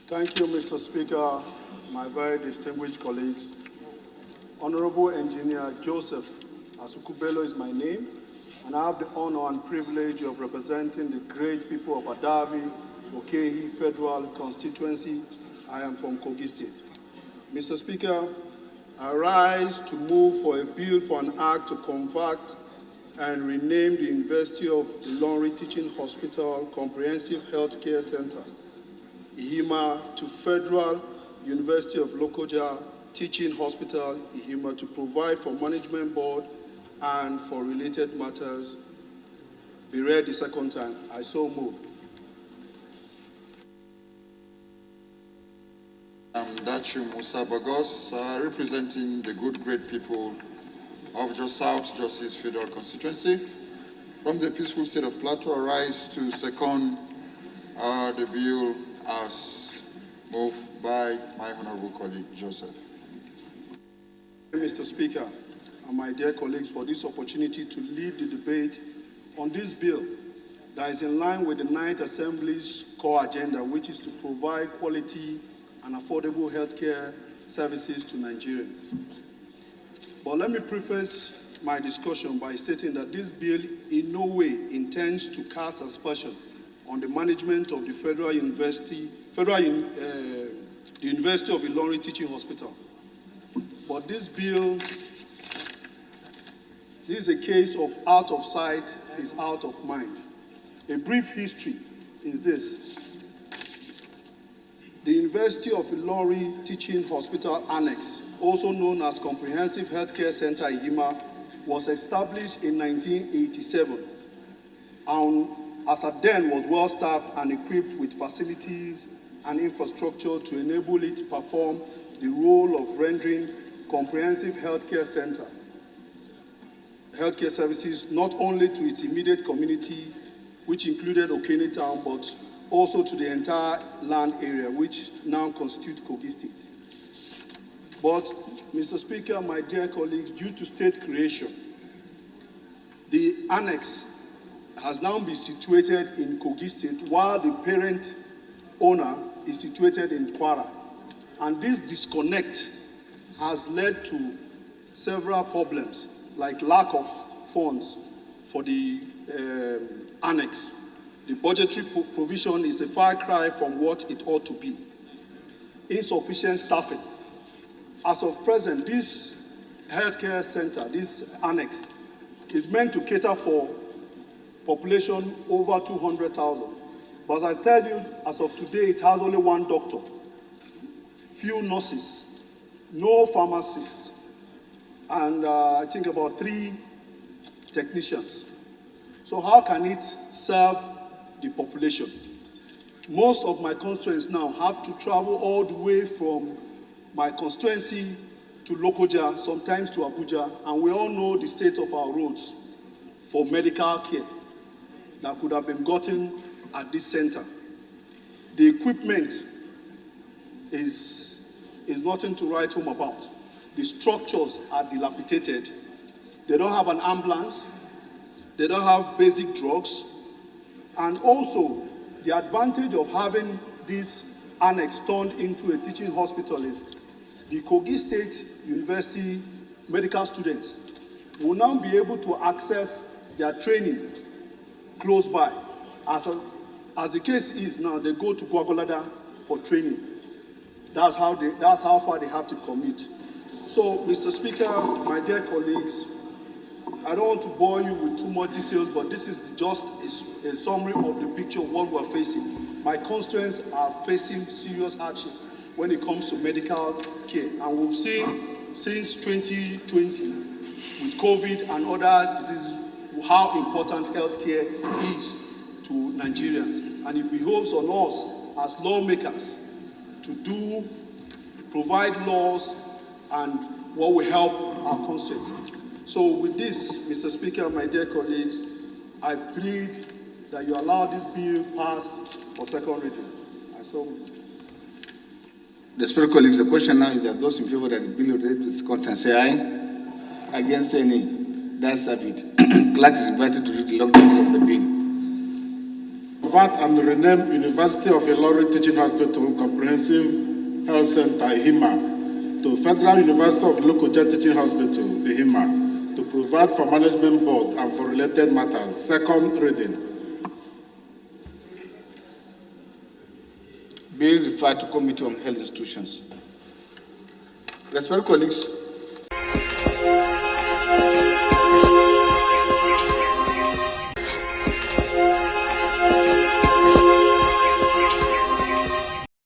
Thank you, Mr. Speaker, my very distinguished colleagues. Honorable Engineer Joseph Asukubelo is my name, and I have the honor and privilege of representing the great people of Adavi, Okehi Federal Constituency. I am from Kogi State. Mr. Speaker, I rise to move for a bill for an act to convert and rename the University of Ilorin Teaching Hospital Comprehensive Health Care Center, Ihima, to Federal University of Lokoja Teaching Hospital, Ihima, to provide for management board and for related matters. Be read the second time. I so move. Dachu Musa Bagos, representing the good, great people of Jos South Justice Federal Constituency. From the peaceful state of Plateau, I rise to second the bill as moved by my honorable colleague, Joseph. Mr. Speaker, and my dear colleagues, for this opportunity to lead the debate on this bill that is in line with the 9th Assembly's core agenda, which is to provide quality and affordable healthcare services to Nigerians. But let me preface my discussion by stating that this bill in no way intends to cast aspersion on the management of the the University of Ilorin Teaching Hospital. But this bill, this is a case of out of sight is out of mind. A brief history is this. The University of Ilorin Teaching Hospital Annex, also known as Comprehensive Healthcare Center Ihima, was established in 1987 and as at then was well staffed and equipped with facilities and infrastructure to enable it to perform the role of rendering comprehensive healthcare services not only to its immediate community, which included Okene Town, but also to the entire land area, which now constitutes Kogi State. But, Mr. Speaker, my dear colleagues, due to state creation, the annex has now been situated in Kogi State, while the parent owner is situated in Kwara. And this disconnect has led to several problems, like lack of funds for the annex. The budgetary provision is a far cry from what it ought to be. Insufficient staffing. As of present, this healthcare center, this annex, is meant to cater for population over 200,000. But as I tell you, as of today, it has only one doctor, few nurses, no pharmacists, and I think about 3 technicians. So how can it serve the population? Most of my constituents now have to travel all the way from my constituency to Lokoja, sometimes to Abuja, and we all know the state of our roads for medical care that could have been gotten at this center. The equipment is nothing to write home about. The structures are dilapidated. They don't have an ambulance. They don't have basic drugs. And also, the advantage of having this annex turned into a teaching hospital is the Kogi State University medical students will now be able to access their training close by. As the case is now, they go to Gwagwalada for training. That's how far they have to commit. So, Mr. Speaker, my dear colleagues, I don't want to bore you with too much details, but this is just a summary of the picture of what we're facing. My constituents are facing serious hardship when it comes to medical care. And we've seen since 2020, with COVID and other diseases, how important healthcare is to Nigerians. And it behoves on us as lawmakers to provide laws and what will help our constituents. So with this, Mr. Speaker, my dear colleagues, I plead that you allow this bill pass for second reading. I so. The Speaker, colleagues, the question now is that those in favor that the bill related to its content say aye. Against any, that's have it. Clerk is invited to read the long title of the bill. convert and rename University of Ilorin Teaching Hospital Comprehensive Health Center, Ihima, to Federal University of Lokoja Teaching Hospital, Ihima, to provide for management board and for related matters. Second reading. Bill referred to Committee on Health Institutions. Respected colleagues,